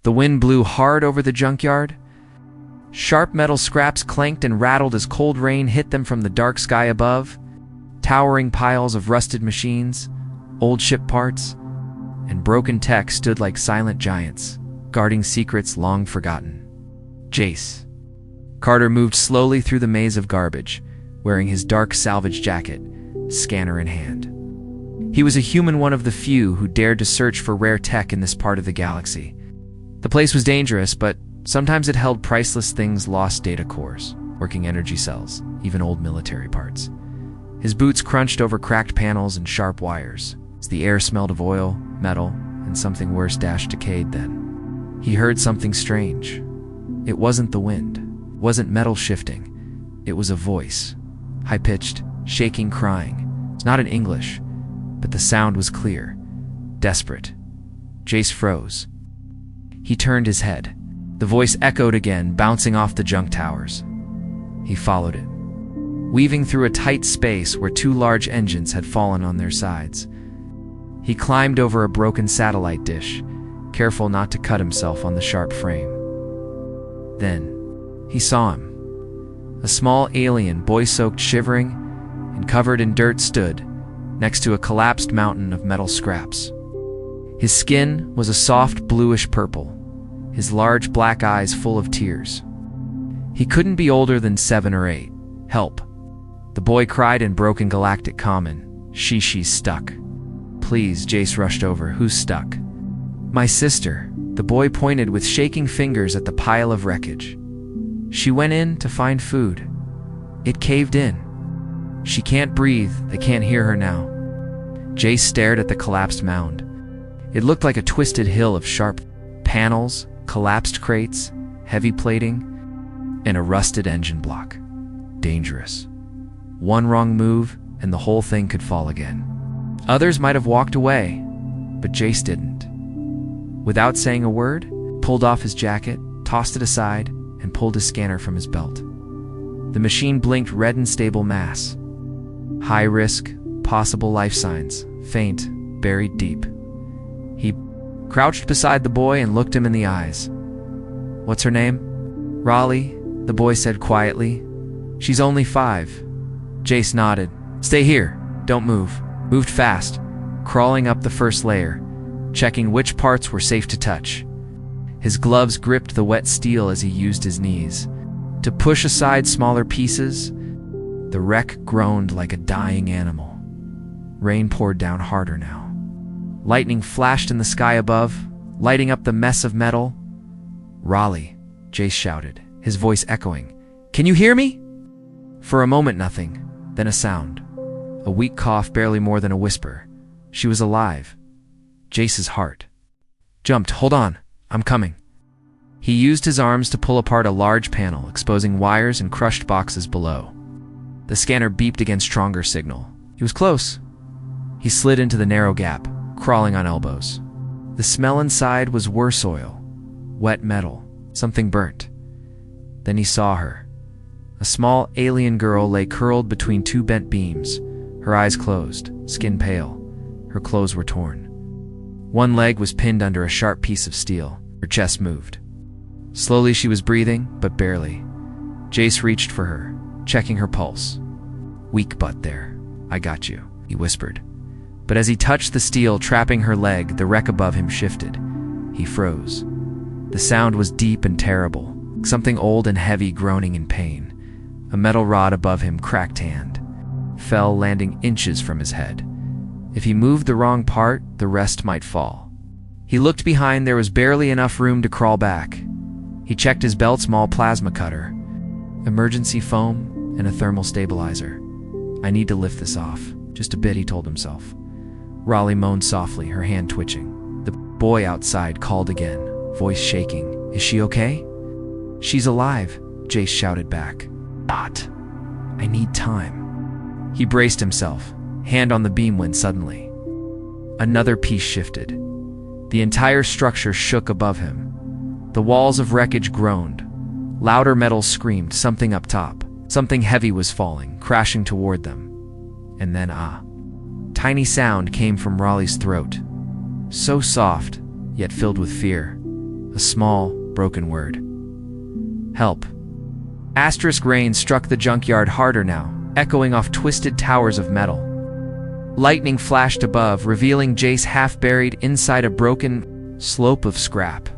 The wind blew hard over the junkyard. Sharp metal scraps clanked and rattled as cold rain hit them from the dark sky above. Towering piles of rusted machines, old ship parts, and broken tech stood like silent giants, guarding secrets long forgotten. Jace. Carter moved slowly through the maze of garbage, wearing his dark salvage jacket, scanner in hand. He was a human, one of the few who dared to search for rare tech in this part of the galaxy. The place was dangerous, but sometimes it held priceless things: lost data cores, working energy cells, even old military parts. His boots crunched over cracked panels and sharp wires, as the air smelled of oil, metal, and something worse: decayed. Then he heard something strange. It wasn't the wind, wasn't metal shifting. It was a voice, high-pitched, shaking, crying. It's not in English, but the sound was clear, desperate. Jace froze. He turned his head. The voice echoed again, bouncing off the junk towers. He followed it, weaving through a tight space where two large engines had fallen on their sides. He climbed over a broken satellite dish, careful not to cut himself on the sharp frame. Then, he saw him. A small alien, boy-soaked, shivering, and covered in dirt, stood next to a collapsed mountain of metal scraps. His skin was a soft bluish purple, his large black eyes full of tears. He couldn't be older than 7 or 8. "Help!" the boy cried in broken galactic common. She's stuck." "Please," Jace rushed over. "Who's stuck?" "My sister." The boy pointed with shaking fingers at the pile of wreckage. "She went in to find food. It caved in. She can't breathe. They can't hear her now." Jace stared at the collapsed mound. It looked like a twisted hill of sharp panels, collapsed crates, heavy plating, and a rusted engine block. Dangerous. One wrong move, and the whole thing could fall again. Others might have walked away, but Jace didn't. Without saying a word, pulled off his jacket, tossed it aside, and pulled his scanner from his belt. The machine blinked red and stable mass. High risk, possible life signs, faint, buried deep. He crouched beside the boy and looked him in the eyes. "What's her name?" "Raleigh," the boy said quietly. "She's only 5. Jace nodded. "Stay here. Don't move." Moved fast, crawling up the first layer, checking which parts were safe to touch. His gloves gripped the wet steel as he used his knees to push aside smaller pieces. The wreck groaned like a dying animal. Rain poured down harder now. Lightning flashed in the sky above, lighting up the mess of metal. "Raleigh," Jace shouted, his voice echoing. "Can you hear me?" For a moment nothing, then a sound. A weak cough, barely more than a whisper. She was alive. Jace's heart jumped. "Hold on, I'm coming." He used his arms to pull apart a large panel, exposing wires and crushed boxes below. The scanner beeped against stronger signal. He was close. He slid into the narrow gap, crawling on elbows. The smell inside was worse: oil, wet metal, something burnt. Then he saw her. A small alien girl lay curled between 2 bent beams, her eyes closed, skin pale. Her clothes were torn. One leg was pinned under a sharp piece of steel. Her chest moved. Slowly she was breathing, but barely. Jace reached for her, checking her pulse. "Weak butt there. I got you," he whispered. But as he touched the steel trapping her leg, the wreck above him shifted. He froze. The sound was deep and terrible, something old and heavy groaning in pain. A metal rod above him, cracked hand, fell, landing inches from his head. If he moved the wrong part, the rest might fall. He looked behind. There was barely enough room to crawl back. He checked his belt: small plasma cutter, emergency foam, and a thermal stabilizer. "I need to lift this off. Just a bit," he told himself. Raleigh moaned softly, her hand twitching. The boy outside called again, voice shaking. "Is she okay?" "She's alive," Jace shouted back. "Not. I need time." He braced himself, hand on the beam, when suddenly another piece shifted. The entire structure shook above him. The walls of wreckage groaned. Louder metal screamed. Something up top, something heavy was falling, crashing toward them. And then tiny sound came from Raleigh's throat. So soft, yet filled with fear. a small, broken word. Help. Asterisk rain struck the junkyard harder now, echoing off twisted towers of metal. Lightning flashed above, revealing Jace half buried inside a broken slope of scrap.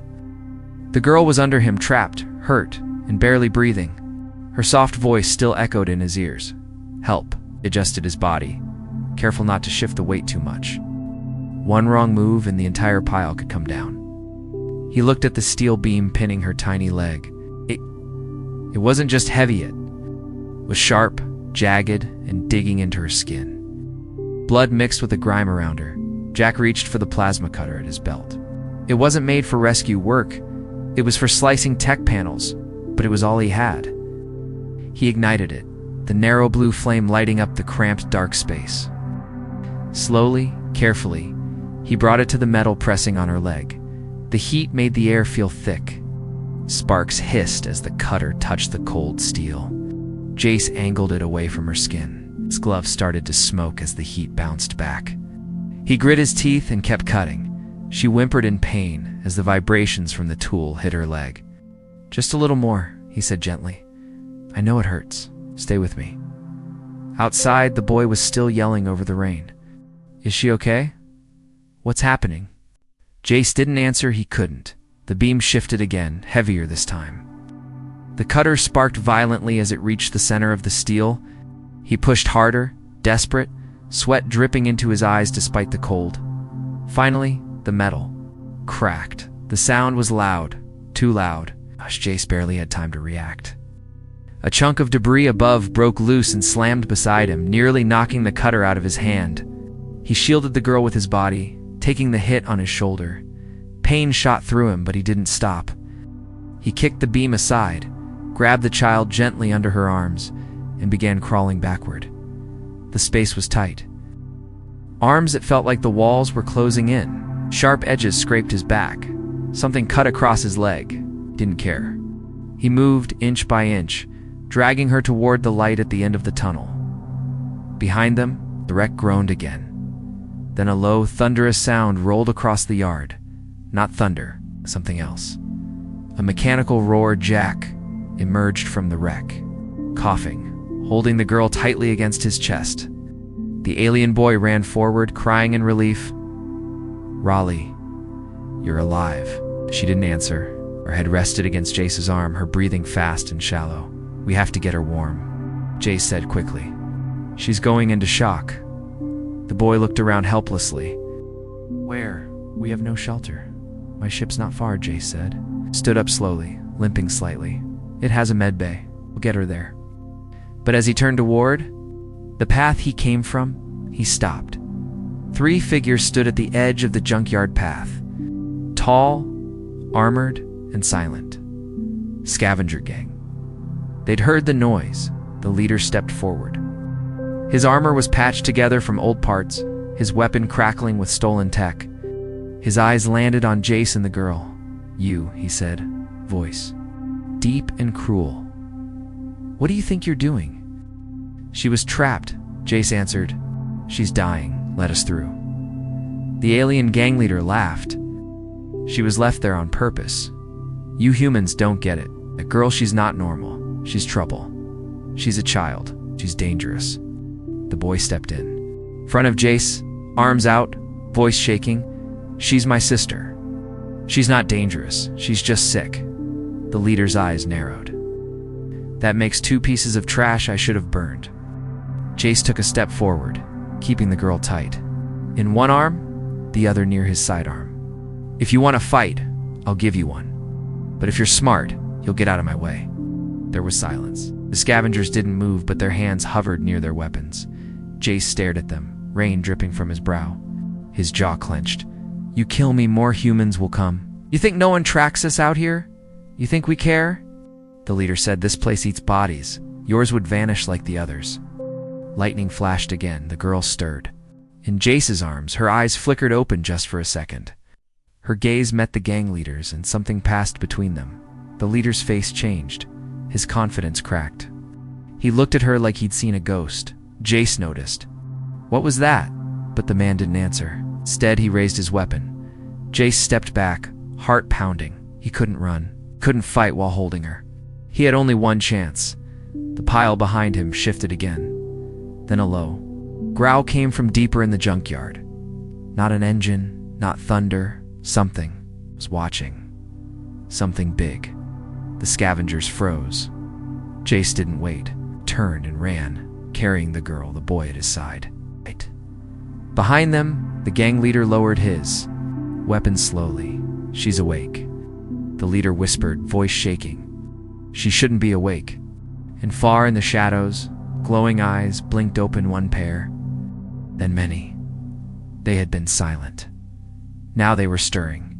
The girl was under him, trapped, hurt, and barely breathing. Her soft voice still echoed in his ears. Help. He adjusted his body, careful not to shift the weight too much. One wrong move and the entire pile could come down. He looked at the steel beam pinning her tiny leg. It wasn't just heavy, it was sharp, jagged, and digging into her skin. Blood mixed with the grime around her. Jack reached for the plasma cutter at his belt. It wasn't made for rescue work. It was for slicing tech panels, but it was all he had. He ignited it, the narrow blue flame lighting up the cramped, dark space. Slowly, carefully, he brought it to the metal pressing on her leg. The heat made the air feel thick. Sparks hissed as the cutter touched the cold steel. Jace angled it away from her skin. His glove started to smoke as the heat bounced back. He grit his teeth and kept cutting. She whimpered in pain as the vibrations from the tool hit her leg. Just a little more, he said gently. I know it hurts. Stay with me. Outside, the boy was still yelling over the rain. Is she okay? What's happening? Jace didn't answer. He couldn't. The beam shifted again, heavier this time. The cutter sparked violently as it reached the center of the steel. He pushed harder, desperate, sweat dripping into his eyes despite the cold. Finally, the metal cracked. The sound was loud, too loud. Jace barely had time to react. A chunk of debris above broke loose and slammed beside him, nearly knocking the cutter out of his hand. He shielded the girl with his body, taking the hit on his shoulder. Pain shot through him, but he didn't stop. He kicked the beam aside, grabbed the child gently under her arms, and began crawling backward. The space was tight. Arms that felt like the walls were closing in. Sharp edges scraped his back. Something cut across his leg. Didn't care. He moved inch by inch, dragging her toward the light at the end of the tunnel. Behind them, the wreck groaned again. Then a low, thunderous sound rolled across the yard. Not thunder, something else. A mechanical roar. Jack emerged from the wreck, coughing, holding the girl tightly against his chest. The alien boy ran forward, crying in relief. Raleigh, you're alive. She didn't answer. Her head rested against Jace's arm, her breathing fast and shallow. We have to get her warm, Jace said quickly. She's going into shock. The boy looked around helplessly. Where? We have no shelter. My ship's not far, Jace said. Stood up slowly, limping slightly. It has a med bay. We'll get her there. But as he turned toward the path he came from, he stopped. 3 figures stood at the edge of the junkyard path. Tall, armored, and silent. Scavenger gang. They'd heard the noise. The leader stepped forward. His armor was patched together from old parts, his weapon crackling with stolen tech. His eyes landed on Jace and the girl. You, he said, voice deep and cruel. What do you think you're doing? She was trapped, Jace answered. She's dying. Let us through. The alien gang leader laughed. She was left there on purpose. You humans don't get it. That girl, she's not normal. She's trouble. She's a child. She's dangerous. The boy stepped in. Front of Jace, arms out, voice shaking. She's my sister. She's not dangerous. She's just sick. The leader's eyes narrowed. That makes 2 pieces of trash I should have burned. Jace took a step forward, keeping the girl tight. In one arm, the other near his sidearm. If you want to fight, I'll give you one. But if you're smart, you'll get out of my way. There was silence. The scavengers didn't move, but their hands hovered near their weapons. Jace stared at them, rain dripping from his brow. His jaw clenched. You kill me, more humans will come. You think no one tracks us out here? You think we care? The leader said, this place eats bodies. Yours would vanish like the others. Lightning flashed again. The girl stirred. In Jace's arms, her eyes flickered open just for a second. Her gaze met the gang leader's, and something passed between them. The leader's face changed. His confidence cracked. He looked at her like he'd seen a ghost. Jace noticed. What was that? But the man didn't answer. Instead, he raised his weapon. Jace stepped back, heart pounding. He couldn't run, couldn't fight while holding her. He had only one chance. The pile behind him shifted again. Then a low growl came from deeper in the junkyard. Not an engine, not thunder. Something was watching. Something big. The scavengers froze. Jace didn't wait, turned and ran, carrying the girl, the boy at his side. Behind them, the gang leader lowered his weapon slowly. She's awake. The leader whispered, voice shaking. She shouldn't be awake. And far in the shadows, glowing eyes blinked open, one pair, then many. They had been silent. Now they were stirring.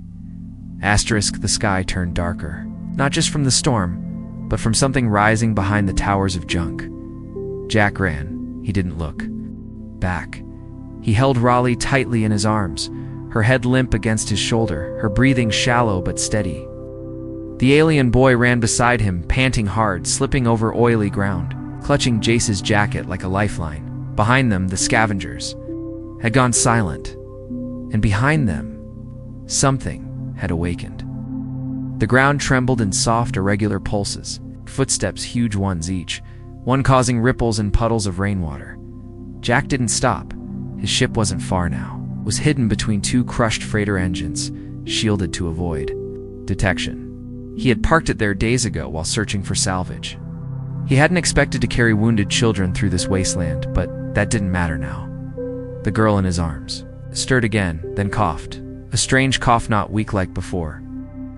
Asterisk, the sky turned darker, not just from the storm, but from something rising behind the towers of junk. Jack ran. He didn't look back. He held Raleigh tightly in his arms, her head limp against his shoulder, her breathing shallow but steady. The alien boy ran beside him, panting hard, slipping over oily ground, clutching Jace's jacket like a lifeline. Behind them, the scavengers had gone silent, and behind them, something had awakened. The ground trembled in soft, irregular pulses, footsteps, huge ones each, one causing ripples and puddles of rainwater. Jack didn't stop. His ship wasn't far now, was hidden between two crushed freighter engines, shielded to avoid detection. He had parked it there days ago while searching for salvage. He hadn't expected to carry wounded children through this wasteland, but that didn't matter now. The girl in his arms stirred again, then coughed, a strange cough not weak like before.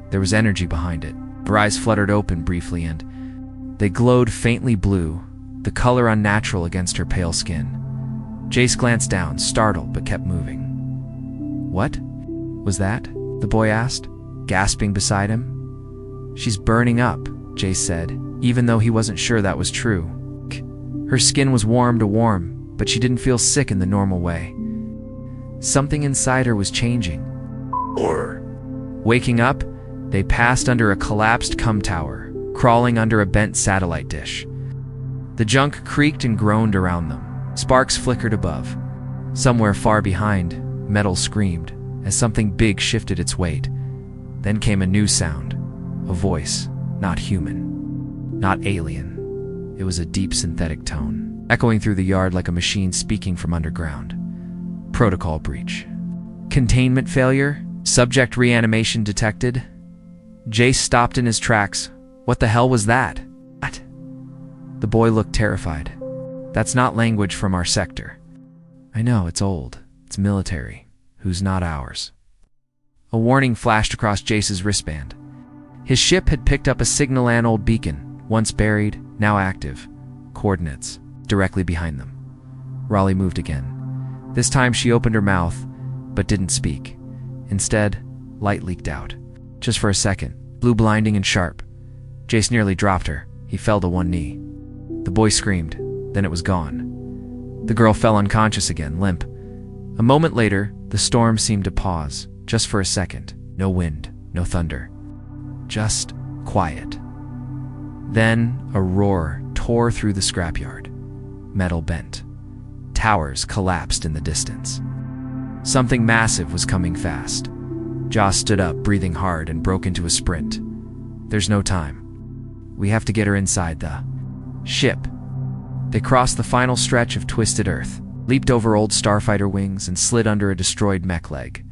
There was energy behind it. Her eyes fluttered open briefly, and they glowed faintly blue, the color unnatural against her pale skin. Jace glanced down, startled, but kept moving. What was that? The boy asked, gasping beside him. She's burning up, Jace said, even though he wasn't sure that was true. Her skin was warm to warm, but she didn't feel sick in the normal way. Something inside her was changing. Waking up, they passed under a collapsed cum tower, crawling under a bent satellite dish. The junk creaked and groaned around them. Sparks flickered above. Somewhere far behind, metal screamed as something big shifted its weight. Then came a new sound, a voice, not human, not alien. It was a deep synthetic tone, echoing through the yard like a machine speaking from underground. Protocol breach. Containment failure. Subject reanimation detected. Jace stopped in his tracks. What the hell was that? What? The boy looked terrified. That's not language from our sector. I know, it's old. It's military. Who's not ours? A warning flashed across Jace's wristband. His ship had picked up a signal-an-old beacon, once buried, now active. Coordinates, directly behind them. Raleigh moved again. This time she opened her mouth, but didn't speak. Instead, light leaked out. Just for a second, blue, blinding and sharp. Jace nearly dropped her. He fell to one knee. The boy screamed. Then it was gone. The girl fell unconscious again, limp. A moment later, the storm seemed to pause, just for a second. No wind, no thunder. Just quiet. Then a roar tore through the scrapyard. Metal bent. Towers collapsed in the distance. Something massive was coming fast. Joss stood up, breathing hard, and broke into a sprint. There's no time. We have to get her inside the ship. They crossed the final stretch of twisted earth, leaped over old starfighter wings, and slid under a destroyed mech leg.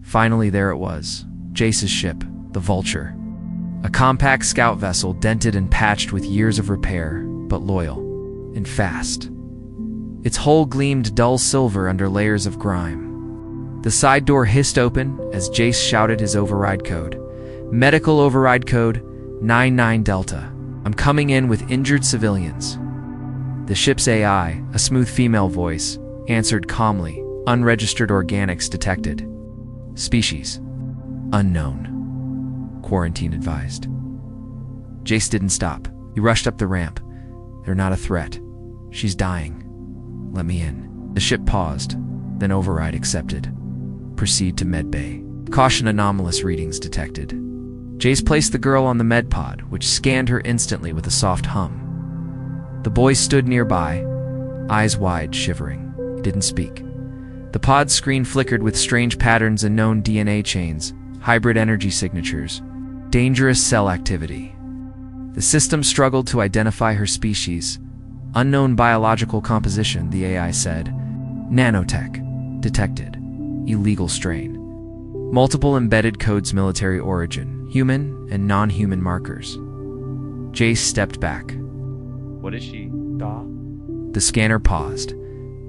Finally, there it was, Jace's ship, the Vulture. A compact scout vessel, dented and patched with years of repair, but loyal and fast. Its hull gleamed dull silver under layers of grime. The side door hissed open as Jace shouted his override code. Medical override code 99 Delta. I'm coming in with injured civilians. The ship's AI, a smooth female voice, answered calmly. Unregistered organics detected. Species unknown. Quarantine advised. Jace didn't stop. He rushed up the ramp. They're not a threat. She's dying. Let me in. The ship paused, then override accepted. Proceed to medbay. Caution, anomalous readings detected. Jace placed the girl on the med pod, which scanned her instantly with a soft hum. The boy stood nearby, eyes wide, shivering. He didn't speak. The pod's screen flickered with strange patterns and known DNA chains, hybrid energy signatures. Dangerous cell activity. The system struggled to identify her species. Unknown biological composition, the AI said. Nanotech. Detected. Illegal strain. Multiple embedded codes, military origin, human and non-human markers. Jace stepped back. What is she, Da? The scanner paused,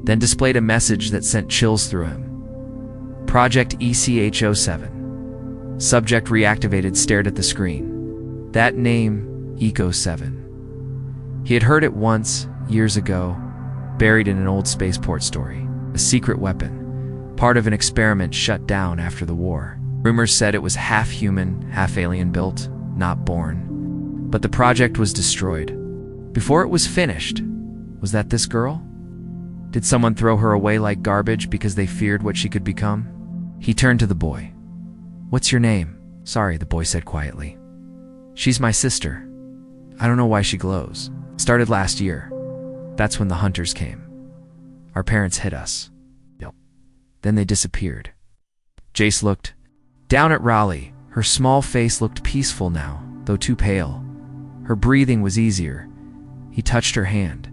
then displayed a message that sent chills through him. Project ECH-07. Subject reactivated, stared at the screen. That name, Eco-7. He had heard it once, years ago, buried in an old spaceport story. A secret weapon, part of an experiment shut down after the war. Rumors said it was half human, half alien built, not born. But the project was destroyed. Before it was finished, was that this girl? Did someone throw her away like garbage because they feared what she could become? He turned to the boy. What's your name? Sorry, the boy said quietly. She's my sister. I don't know why she glows. Started last year. That's when the hunters came. Our parents hid us. Yep. Then they disappeared. Jace looked down at Raleigh. Her small face looked peaceful now, though too pale. Her breathing was easier. He touched her hand.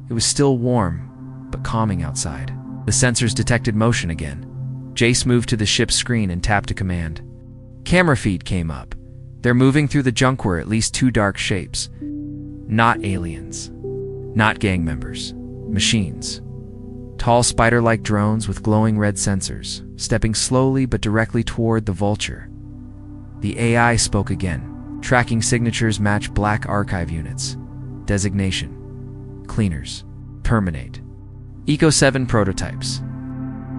It was still warm, but calming outside. The sensors detected motion again. Jace moved to the ship's screen and tapped a command. Camera feed came up. They're moving through the junkyard, at least two dark shapes. Not aliens. Not gang members. Machines. Tall spider-like drones with glowing red sensors, stepping slowly but directly toward the vulture. The AI spoke again. Tracking signatures match black archive units. Designation. Cleaners. Terminate. Eco-7 prototypes.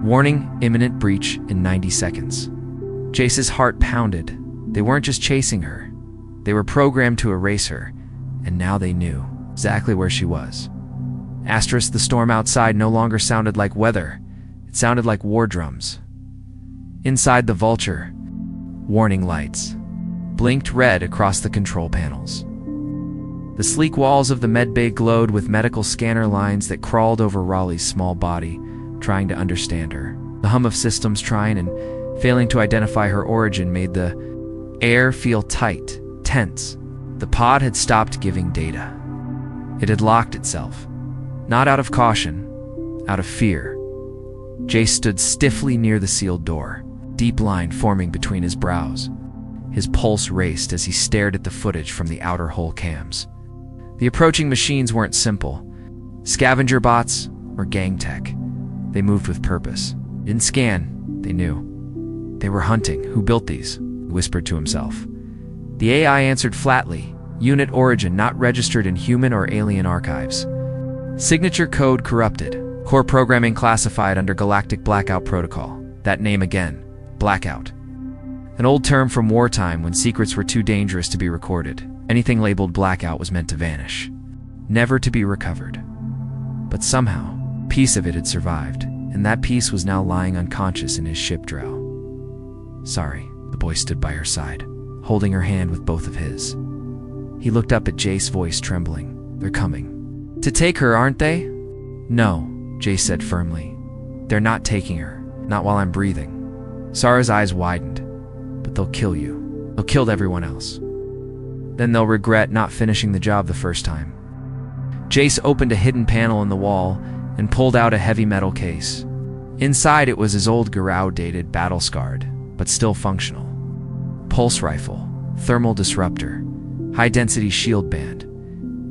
Warning, imminent breach in 90 seconds. Jace's heart pounded. They weren't just chasing her. They were programmed to erase her, and now they knew exactly where she was. Asterisk, the storm outside no longer sounded like weather. It sounded like war drums. Inside the vulture, warning lights blinked red across the control panels. The sleek walls of the medbay glowed with medical scanner lines that crawled over Raleigh's small body, trying to understand her. The hum of systems trying and failing to identify her origin made the air feel tight, tense. The pod had stopped giving data. It had locked itself. Not out of caution, out of fear. Jace stood stiffly near the sealed door, deep line forming between his brows. His pulse raced as he stared at the footage from the outer hull cams. The approaching machines weren't simple. Scavenger bots or gang tech. They moved with purpose. Didn't scan, they knew. They were hunting. Who built these? He whispered to himself. The AI answered flatly. Unit origin not registered in human or alien archives. Signature code corrupted. Core programming classified under Galactic Blackout Protocol. That name again. Blackout. An old term from wartime when secrets were too dangerous to be recorded. Anything labeled blackout was meant to vanish. Never to be recovered. But somehow, a piece of it had survived, and that piece was now lying unconscious in his ship drow. Sorry, the boy stood by her side, holding her hand with both of his. He looked up at Jace, voice trembling. They're coming. To take her, aren't they? No, Jace said firmly. They're not taking her, not while I'm breathing. Sarah's eyes widened. But they'll kill you. They'll kill everyone else. Then they'll regret not finishing the job the first time. Jace opened a hidden panel in the wall and pulled out a heavy metal case. Inside it was his old Garou-dated, battle-scarred, but still functional. Pulse rifle, thermal disruptor, high-density shield band.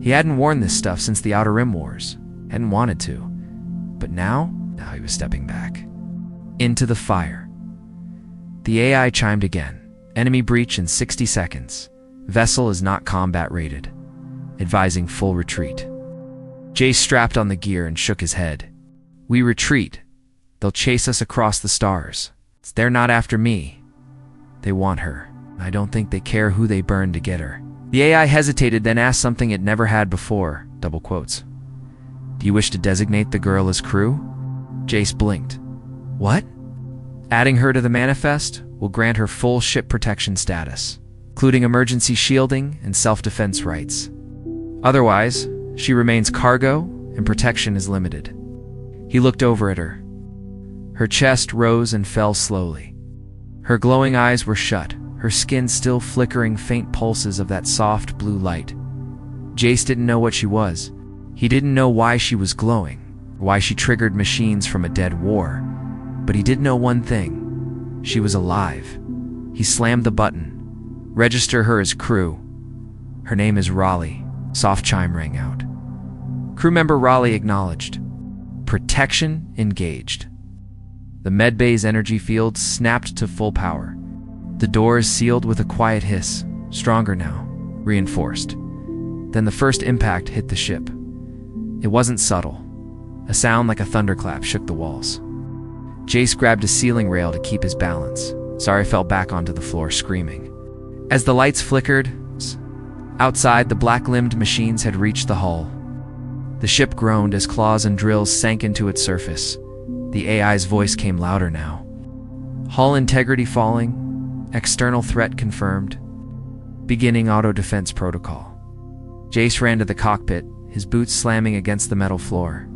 He hadn't worn this stuff since the Outer Rim Wars. Hadn't wanted to. But now he was stepping back. Into the fire. The AI chimed again. Enemy breach in 60 seconds. Vessel is not combat rated. Advising full retreat. Jace strapped on the gear and shook his head. We retreat. They'll chase us across the stars. They're not after me. They want her. I don't think they care who they burn to get her. The AI hesitated, then asked something it never had before. Double quotes. Do you wish to designate the girl as crew? Jace blinked. What? Adding her to the manifest will grant her full ship protection status, including emergency shielding and self-defense rights. Otherwise, she remains cargo and protection is limited. He looked over at her. Her chest rose and fell slowly. Her glowing eyes were shut, her skin still flickering faint pulses of that soft blue light. Jace didn't know what she was. He didn't know why she was glowing, why she triggered machines from a dead war. But he did know one thing. She was alive. He slammed the button. Register her as crew. Her name is Raleigh. Soft chime rang out. Crew member Raleigh acknowledged. Protection engaged. The medbay's energy field snapped to full power. The doors sealed with a quiet hiss, stronger now, reinforced. Then the first impact hit the ship. It wasn't subtle. A sound like a thunderclap shook the walls. Jace grabbed a ceiling rail to keep his balance. Sari fell back onto the floor, screaming. As the lights flickered, outside the black-limbed machines had reached the hull. The ship groaned as claws and drills sank into its surface. The AI's voice came louder now. Hull integrity falling. External threat confirmed. Beginning auto-defense protocol. Jace ran to the cockpit, his boots slamming against the metal floor.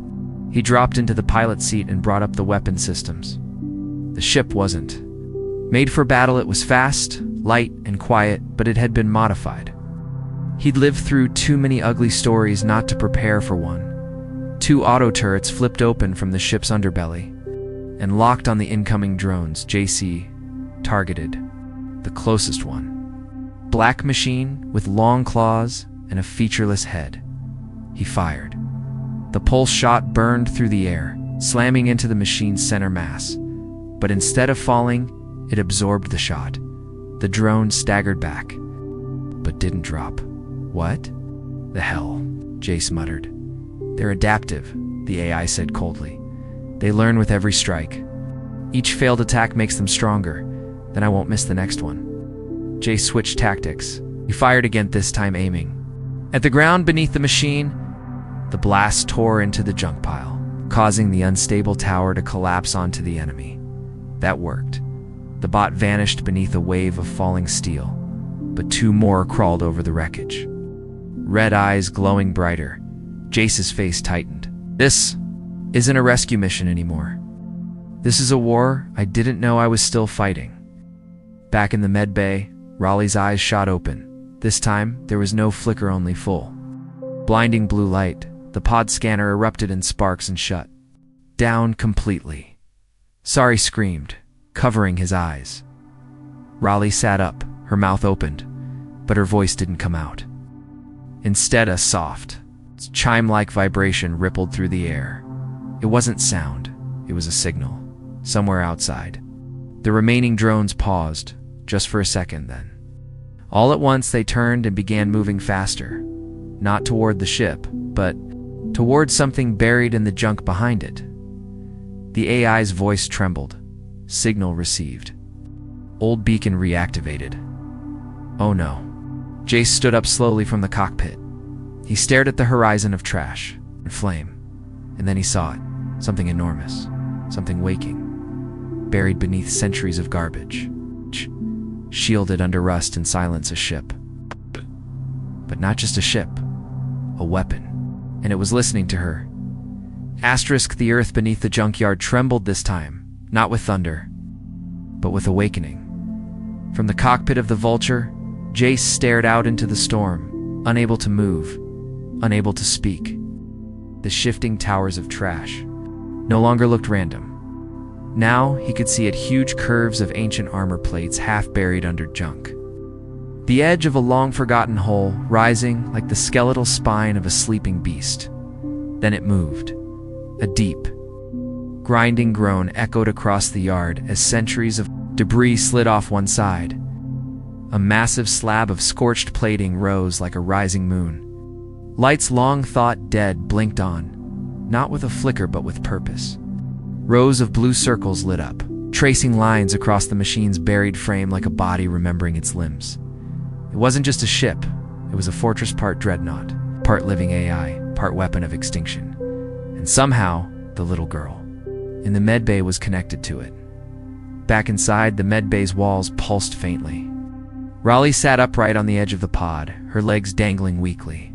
He dropped into the pilot seat and brought up the weapon systems. The ship wasn't made for battle. It was fast, light, and quiet, but it had been modified. He'd lived through too many ugly stories not to prepare for one. 2 auto turrets flipped open from the ship's underbelly and locked on the incoming drones. JC targeted the closest one. Black machine with long claws and a featureless head. He fired. The pulse shot burned through the air, slamming into the machine's center mass. But instead of falling, it absorbed the shot. The drone staggered back, but didn't drop. What the hell? Jace muttered. They're adaptive, the AI said coldly. They learn with every strike. Each failed attack makes them stronger. Then I won't miss the next one. Jace switched tactics. He fired again, this time aiming at the ground beneath the machine. The blast tore into the junk pile, causing the unstable tower to collapse onto the enemy. That worked. The bot vanished beneath a wave of falling steel, but 2 more crawled over the wreckage. Red eyes glowing brighter. Jace's face tightened. This isn't a rescue mission anymore. This is a war I didn't know I was still fighting. Back in the med bay, Raleigh's eyes shot open. This time, there was no flicker, only full. Blinding blue light, the pod scanner erupted in sparks and shut down completely. Sari screamed, covering his eyes. Raleigh sat up, her mouth opened, but her voice didn't come out. Instead, a soft, chime-like vibration rippled through the air. It wasn't sound, it was a signal, somewhere outside. The remaining drones paused, just for a second then. All at once they turned and began moving faster, not toward the ship, but toward something buried in the junk behind it. The AI's voice trembled. Signal received. Old beacon reactivated. Oh no. Jace stood up slowly from the cockpit. He stared at the horizon of trash and flame, and then he saw it. Something enormous, something waking, buried beneath centuries of garbage. Shielded under rust and silence, a ship. But not just a ship, a weapon. And it was listening to her. The earth beneath the junkyard trembled this time, not with thunder, but with awakening. From the cockpit of the Vulture, Jace stared out into the storm, unable to move, unable to speak. The shifting towers of trash no longer looked random. Now he could see at huge curves of ancient armor plates half buried under junk. The edge of a long-forgotten hull rising like the skeletal spine of a sleeping beast. Then it moved. A deep, grinding groan echoed across the yard as centuries of debris slid off one side. A massive slab of scorched plating rose like a rising moon. Lights long thought dead blinked on, not with a flicker but with purpose. Rows of blue circles lit up, tracing lines across the machine's buried frame like a body remembering its limbs. It wasn't just a ship, it was a fortress, part dreadnought, part living AI, part weapon of extinction. And somehow, the little girl in the medbay was connected to it. Back inside, the medbay's walls pulsed faintly. Raleigh sat upright on the edge of the pod, her legs dangling weakly.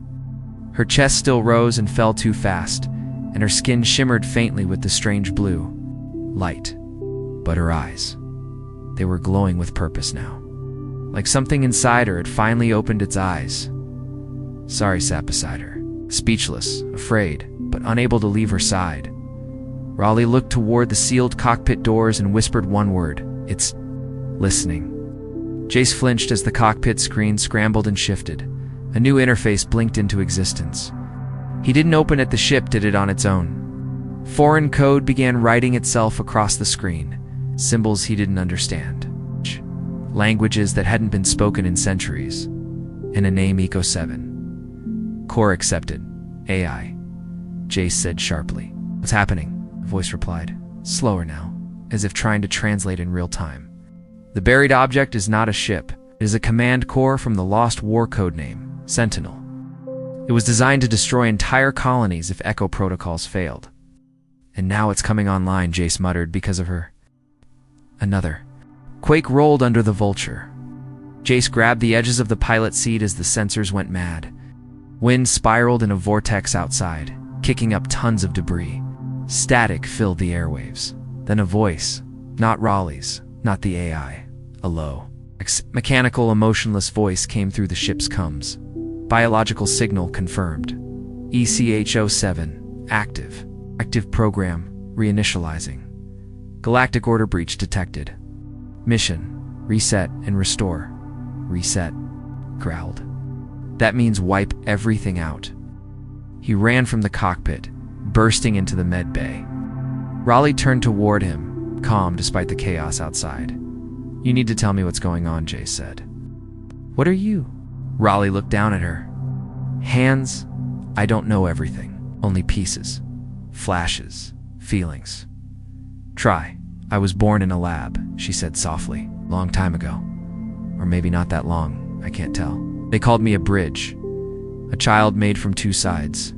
Her chest still rose and fell too fast, and her skin shimmered faintly with the strange blue light. But her eyes, they were glowing with purpose now. like something inside her had finally opened its eyes. Sorry, sat beside her, speechless, afraid, but unable to leave her side. Raleigh looked toward the sealed cockpit doors and whispered one word, "It's listening." Jace flinched as the cockpit screen scrambled and shifted. A new interface blinked into existence. He didn't open it, the ship did it on its own. Foreign code began writing itself across the screen, symbols he didn't understand. Languages that hadn't been spoken in centuries. And a name, Eco 7. Core accepted. AI. Jace said sharply. "What's happening?" The voice replied, slower now, as if trying to translate in real time. "The buried object is not a ship. It is a command core from the lost war codename, Sentinel. It was designed to destroy entire colonies if Echo protocols failed. And now it's coming online," Jace muttered, "because of her." Another quake rolled under the Vulture. Jace grabbed the edges of the pilot seat as the sensors went mad. Wind spiraled in a vortex outside, kicking up tons of debris. Static filled the airwaves. Then a voice, not Raleigh's, not the AI, a low, mechanical, emotionless voice came through the ship's comms. Biological signal confirmed. ECH-07, active. Active program, reinitializing. Galactic order breach detected. Mission, reset and restore. Reset, growled. That means wipe everything out. He ran from the cockpit, bursting into the med bay. Raleigh turned toward him, calm despite the chaos outside. "You need to tell me what's going on," Jace said. "What are you?" Raleigh looked down at her. "Hands, I don't know everything. Only pieces. Flashes. Feelings. Try. I was born in a lab," she said softly. "Long time ago. Or maybe not that long, I can't tell. They called me a bridge. A child made from two sides.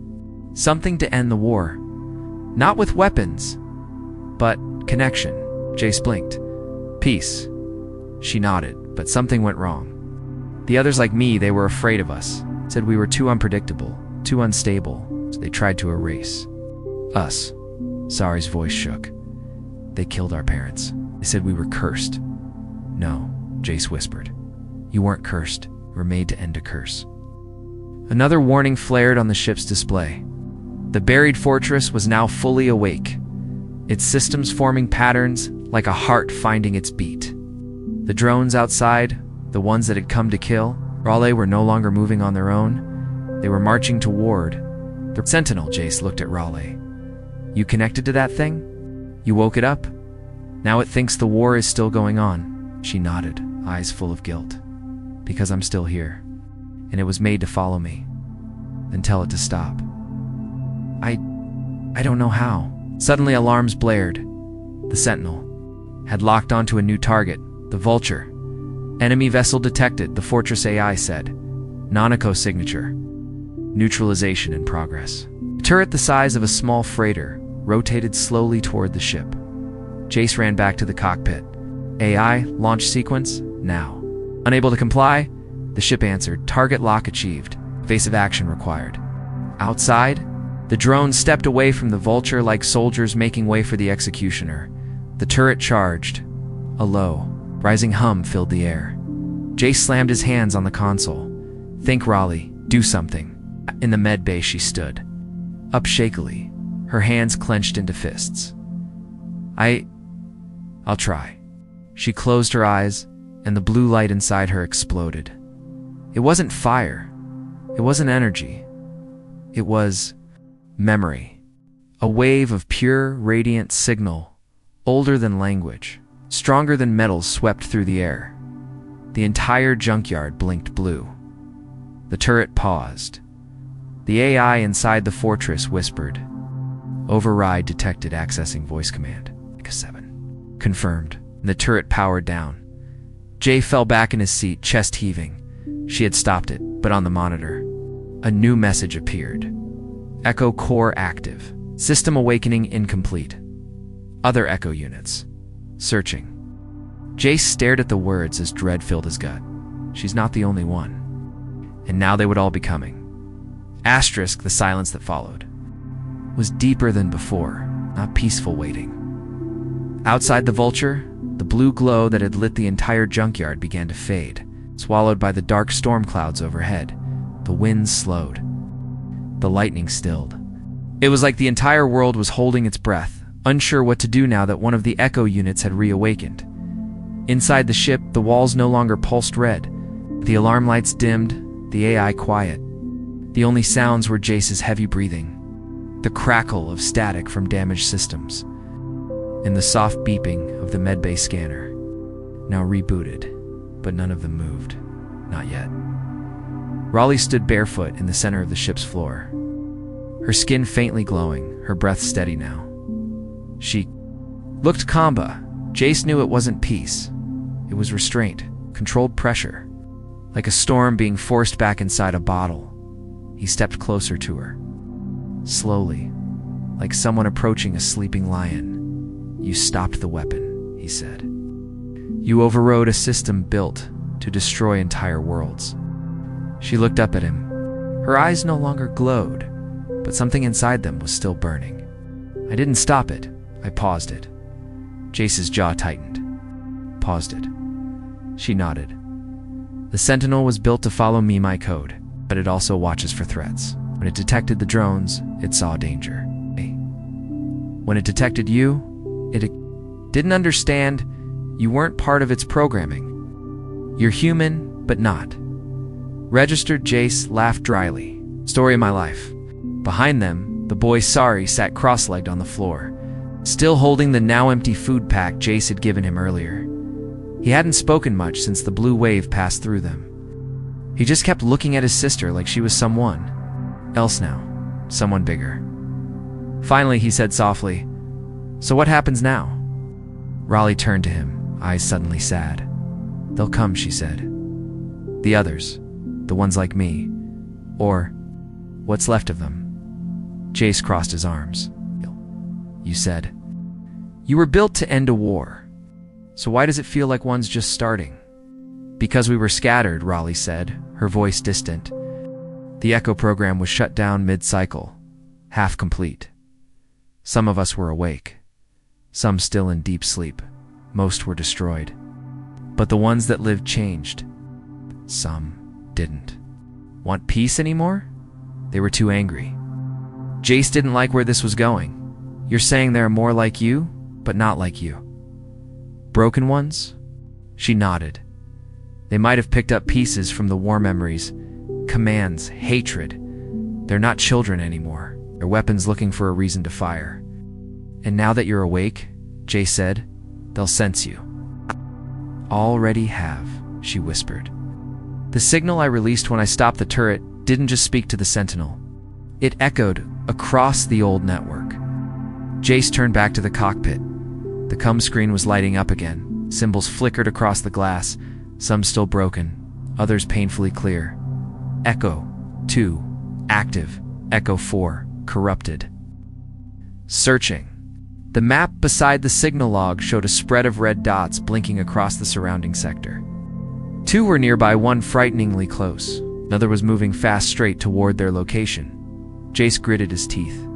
Something to end the war. Not with weapons, but connection." Jace blinked. "Peace." She nodded, but something went wrong. "The others like me, they were afraid of us. Said we were too unpredictable, too unstable, so they tried to erase us." Sari's voice shook. "They killed our parents. They said we were cursed." "No," Jace whispered. "You weren't cursed. You were made to end a curse." Another warning flared on the ship's display. The buried fortress was now fully awake, its systems forming patterns like a heart finding its beat. The drones outside, the ones that had come to kill, Raleigh, were no longer moving on their own. They were marching toward the Sentinel. Jace looked at Raleigh. "You connected to that thing? You woke it up? Now it thinks the war is still going on." She nodded, eyes full of guilt. "Because I'm still here. And it was made to follow me. Then tell it to stop." I don't know how." Suddenly alarms blared. The Sentinel had locked onto a new target, the Vulture. "Enemy vessel detected," the Fortress AI said. "Non-echo signature. Neutralization in progress." A turret the size of a small freighter rotated slowly toward the ship. Jace ran back to the cockpit. "AI, launch sequence, now." Unable to comply, the ship answered, "Target lock achieved. Evasive action required." Outside, the drone stepped away from the Vulture like soldiers making way for the executioner. The turret charged. A low, rising hum filled the air. Jace slammed his hands on the console. "Think, Raleigh. Do something." In the med bay she stood, up shakily, her hands clenched into fists. I'll try." She closed her eyes, and the blue light inside her exploded. It wasn't fire. It wasn't energy. It was memory. A wave of pure, radiant signal, older than language, stronger than metals, swept through the air. The entire junkyard blinked blue. The turret paused. The AI inside the fortress whispered. "Override detected, accessing voice command. ECH-7. Confirmed." And the turret powered down. Jay fell back in his seat, chest heaving. She had stopped it, but on the monitor, a new message appeared. Echo core active. System awakening incomplete. Other Echo units. Searching. Jace stared at the words as dread filled his gut. She's not the only one. And now they would all be coming. Asterisk, the silence that followed was deeper than before, not peaceful waiting. Outside the Vulture, the blue glow that had lit the entire junkyard began to fade. swallowed by the dark storm clouds overhead. The winds slowed. The lightning stilled. It was like the entire world was holding its breath, unsure what to do now that one of the echo units had reawakened. Inside the ship, the walls no longer pulsed red. The alarm lights dimmed, the AI quiet. The only sounds were Jace's heavy breathing, the crackle of static from damaged systems, and the soft beeping of the medbay scanner. Now rebooted, but none of them moved. Not yet. Raleigh stood barefoot in the center of the ship's floor, her skin faintly glowing, her breath steady now. She looked calm. Jace knew it wasn't peace. It was restraint, controlled pressure, like a storm being forced back inside a bottle. He stepped closer to her, slowly, like someone approaching a sleeping lion. "You stopped the weapon," he said. "You overrode a system built to destroy entire worlds." She looked up at him. Her eyes no longer glowed, but something inside them was still burning. "I didn't stop it. I paused it." Jace's jaw tightened. "Paused it." She nodded. "The Sentinel was built to follow my code, but it also watches for threats. When it detected the drones, it saw danger. When it detected you, it didn't understand you weren't part of its programming. You're human, but not." Registered Jace laughed dryly. "Story of my life." Behind them, the boy Sari sat cross-legged on the floor, still holding the now-empty food pack Jace had given him earlier. He hadn't spoken much since the blue wave passed through them. He just kept looking at his sister like she was someone else now, someone bigger. Finally, he said softly, "So what happens now?" Raleigh turned to him, eyes suddenly sad. "They'll come," she said. "The others, the ones like me, or what's left of them." Jace crossed his arms. "You said you were built to end a war. So why does it feel like one's just starting?" "Because we were scattered," Raleigh said, her voice distant. "The Echo program was shut down mid-cycle, half complete. Some of us were awake, some still in deep sleep. Most were destroyed. But the ones that lived changed. Some didn't. Want peace anymore? They were too angry." Jace didn't like where this was going. "You're saying there are more like you, but not like you. Broken ones?" She nodded. "They might have picked up pieces from the war memories, commands, hatred. They're not children anymore. They're weapons looking for a reason to fire. And now that you're awake," Jace said, "they'll sense you." "Already have," she whispered. "The signal I released when I stopped the turret didn't just speak to the Sentinel. It echoed across the old network." Jace turned back to the cockpit. The comm screen was lighting up again. Symbols flickered across the glass, some still broken, others painfully clear. Echo 2, active. Echo 4, corrupted. Searching. The map beside the signal log showed a spread of red dots blinking across the surrounding sector. 2 were nearby, one frighteningly close. Another was moving fast straight toward their location. Jace gritted his teeth.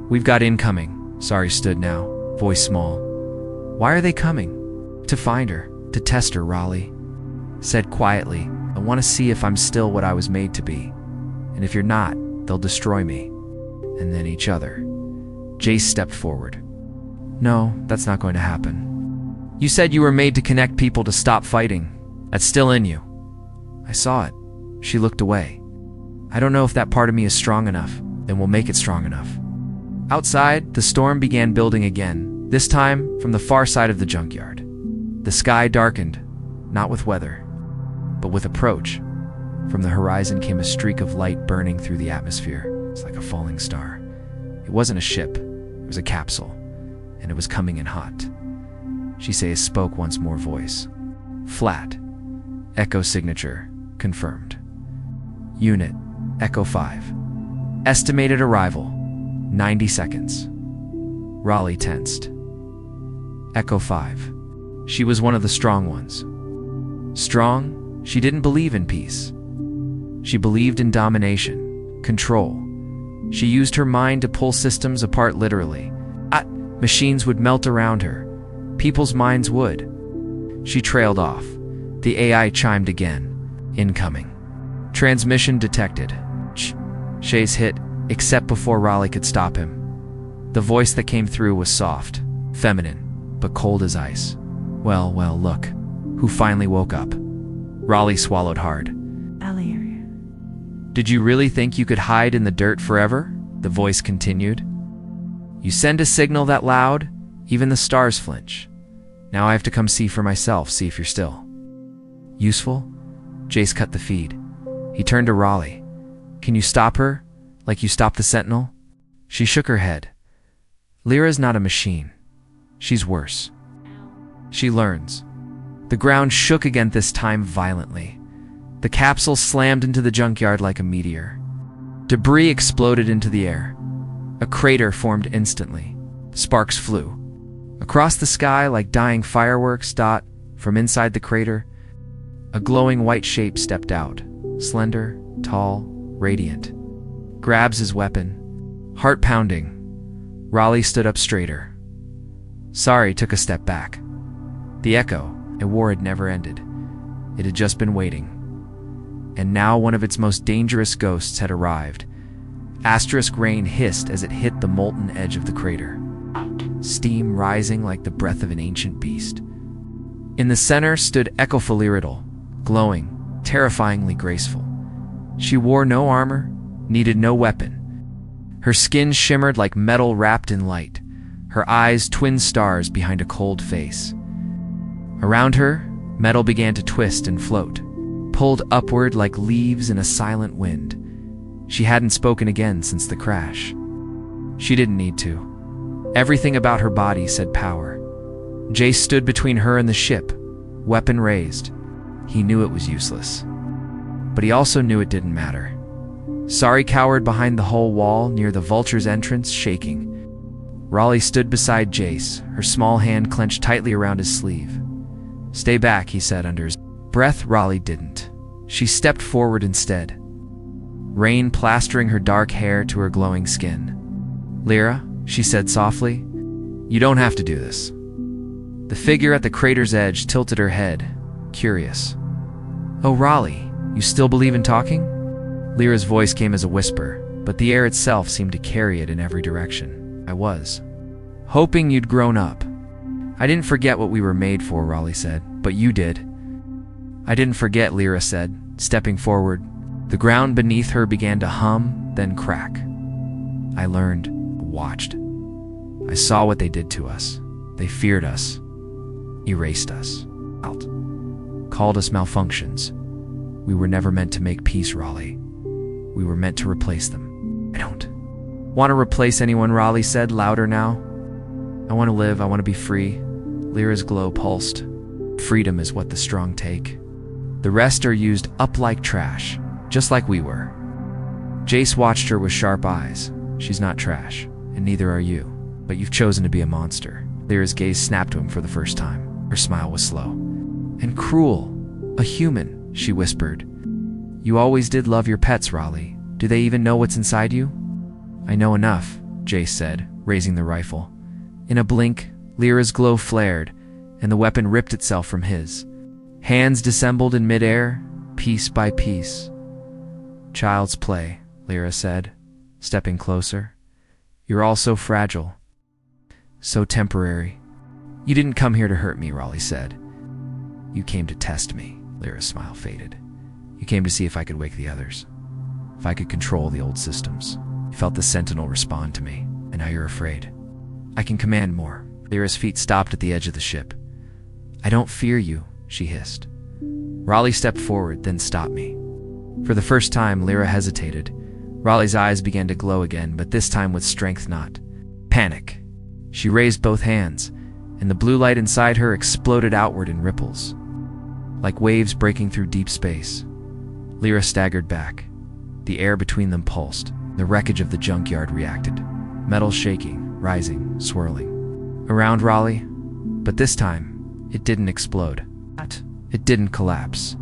"We've got incoming." Sari stood now, voice small. "Why are they coming?" "To find her, to test her," Raleigh said quietly. "I want to see if I'm still what I was made to be. And if you're not, they'll destroy me. And then each other." Jace stepped forward. "No, that's not going to happen. You said you were made to connect people to stop fighting. That's still in you." "I saw it." She looked away. "I don't know if that part of me is strong enough, then we'll make it strong enough." Outside, the storm began building again, this time from the far side of the junkyard. The sky darkened, not with weather, but with approach. From the horizon came a streak of light burning through the atmosphere. It's like a falling star. It wasn't a ship, it was a capsule, and it was coming in hot. Shisei spoke once more, voice flat. "Echo signature, confirmed. Unit, Echo 5. Estimated arrival, 90 seconds. Raleigh tensed. Echo 5. She was one of the strong ones. Strong? She didn't believe in peace. She believed in domination, control. She used her mind to pull systems apart literally. Machines would melt around her. People's minds would. She trailed off, The AI chimed again. Incoming. Transmission detected. Shays hit, except before Raleigh could stop him. The voice that came through was soft, feminine, but cold as ice. Well, look. Who finally woke up? Raleigh swallowed hard. Ellie. Did you really think you could hide in the dirt forever? The voice continued. You send a signal that loud, even the stars flinch. Now I have to come see for myself, see if you're still useful? Jace cut the feed. He turned to Raleigh. Can you stop her, like you stopped the Sentinel? She shook her head. Lyra's not a machine. She's worse. She learns. The ground shook again, this time violently. The capsule slammed into the junkyard like a meteor. Debris exploded into the air. A crater formed instantly. Sparks flew. Across the sky like dying fireworks. From inside the crater, a glowing white shape stepped out. Slender, tall, radiant. Grabs his weapon. Heart pounding. Raleigh stood up straighter. Sorry took a step back. The echo, a war had never ended. It had just been waiting. And now one of its most dangerous ghosts had arrived. Asterisk rain hissed as it hit the molten edge of the crater. Steam rising like the breath of an ancient beast. In the center stood Ecophilyridal, glowing, terrifyingly graceful. She wore no armor, needed no weapon. Her skin shimmered like metal wrapped in light, her eyes twin stars behind a cold face. Around her, metal began to twist and float, pulled upward like leaves in a silent wind. She hadn't spoken again since the crash. She didn't need to. Everything about her body said power. Jace stood between her and the ship, weapon raised. He knew it was useless. But he also knew it didn't matter. Sari cowered behind the hull wall near the Vulture's entrance, shaking. Raleigh stood beside Jace, her small hand clenched tightly around his sleeve. Stay back, he said under his breath. Raleigh didn't. She stepped forward instead, rain plastering her dark hair to her glowing skin. Lyra, she said softly, you don't have to do this. The figure at the crater's edge tilted her head, curious. Oh, Raleigh, you still believe in talking? Lyra's voice came as a whisper, but the air itself seemed to carry it in every direction. I was hoping you'd grown up. I didn't forget what we were made for, Raleigh said, but you did. I didn't forget, Lyra said, stepping forward. The ground beneath her began to hum, then crack. I learned, watched. I saw what they did to us. They feared us, erased us, out, called us malfunctions. We were never meant to make peace, Raleigh. We were meant to replace them. I don't want to replace anyone, Raleigh said, louder now. I want to live, I want to be free. Lyra's glow pulsed. Freedom is what the strong take. The rest are used up like trash, just like we were. Jace watched her with sharp eyes. She's not trash, and neither are you. But you've chosen to be a monster. Lyra's gaze snapped to him for the first time. Her smile was slow. And cruel. A human, she whispered. You always did love your pets, Raleigh. Do they even know what's inside you? I know enough, Jace said, raising the rifle. In a blink, Lyra's glow flared, and the weapon ripped itself from his. Hands dissembled in midair, piece by piece. Child's play, Lyra said, stepping closer. You're all so fragile. So temporary. You didn't come here to hurt me, Raleigh said. You came to test me. Lyra's smile faded. You came to see if I could wake the others. If I could control the old systems. You felt the Sentinel respond to me, and now you're afraid. I can command more. Lyra's feet stopped at the edge of the ship. I don't fear you, she hissed. Raleigh stepped forward, then stopped me. For the first time, Lyra hesitated. Raleigh's eyes began to glow again, but this time with strength, not panic. She raised both hands, and the blue light inside her exploded outward in ripples, like waves breaking through deep space. Lyra staggered back. The air between them pulsed. The wreckage of the junkyard reacted. Metal shaking, rising, swirling. Around Raleigh, but this time, it didn't explode. It didn't collapse.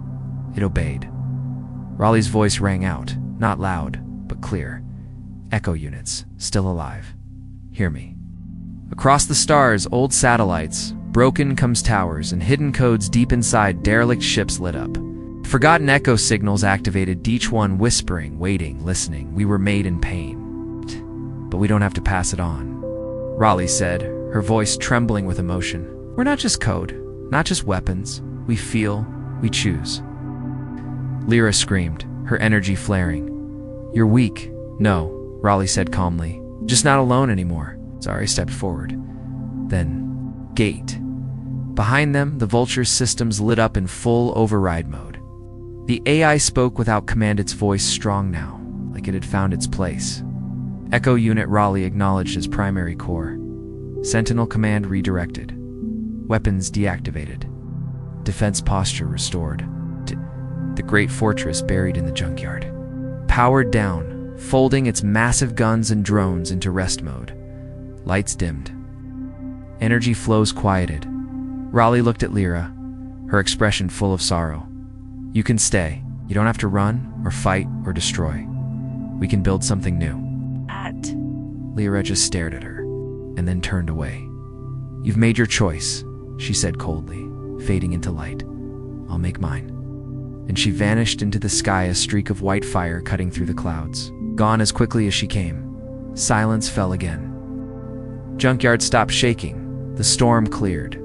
It obeyed. Raleigh's voice rang out, not loud, but clear. Echo units, still alive. Hear me. Across the stars, old satellites, broken comes towers, and hidden codes deep inside derelict ships lit up. Forgotten echo signals activated, each one whispering, waiting, listening. We were made in pain, but we don't have to pass it on. Raleigh said, her voice trembling with emotion. We're not just code, not just weapons. We feel, we choose. Lyra screamed, her energy flaring. You're weak. No, Raleigh said calmly. Just not alone anymore. Zari stepped forward. Then, gate. Behind them, the Vulture's systems lit up in full override mode. The AI spoke without command, its voice strong now, like it had found its place. Echo Unit Raleigh acknowledged as primary core. Sentinel command redirected. Weapons deactivated. Defense posture restored. The great fortress buried in the junkyard. Powered down, folding its massive guns and drones into rest mode. Lights dimmed. Energy flows quieted. Raleigh looked at Lyra, her expression full of sorrow. You can stay. You don't have to run, or fight, or destroy. We can build something new. Lyra just stared at her, and then turned away. You've made your choice, she said coldly, fading into light. I'll make mine. And she vanished into the sky, a streak of white fire cutting through the clouds. Gone as quickly as she came. Silence fell again. Junkyard stopped shaking. The storm cleared.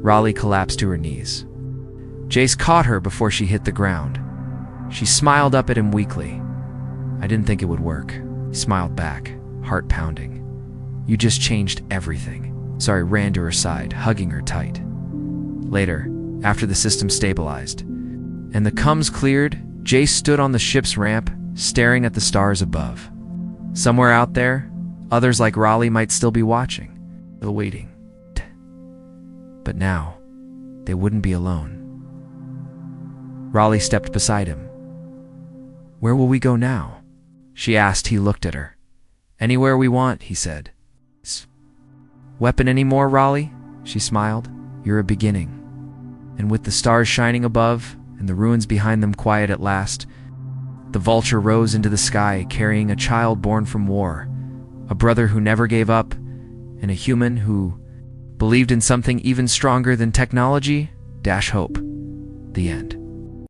Raleigh collapsed to her knees. Jace caught her before she hit the ground. She smiled up at him weakly. I didn't think it would work. He smiled back, heart pounding. You just changed everything. Zari ran to her side, hugging her tight. Later, after the system stabilized, and the coms cleared, Jace stood on the ship's ramp, staring at the stars above. Somewhere out there, others like Raleigh might still be watching, still waiting. But now, they wouldn't be alone. Raleigh stepped beside him. Where will we go now? She asked. He looked at her. Anywhere we want, he said. Weapon anymore, Raleigh? She smiled. You're a beginning. And with the stars shining above, and the ruins behind them quiet at last, the Vulture rose into the sky, carrying a child born from war, a brother who never gave up, and a human who believed in something even stronger than technology, hope. The end.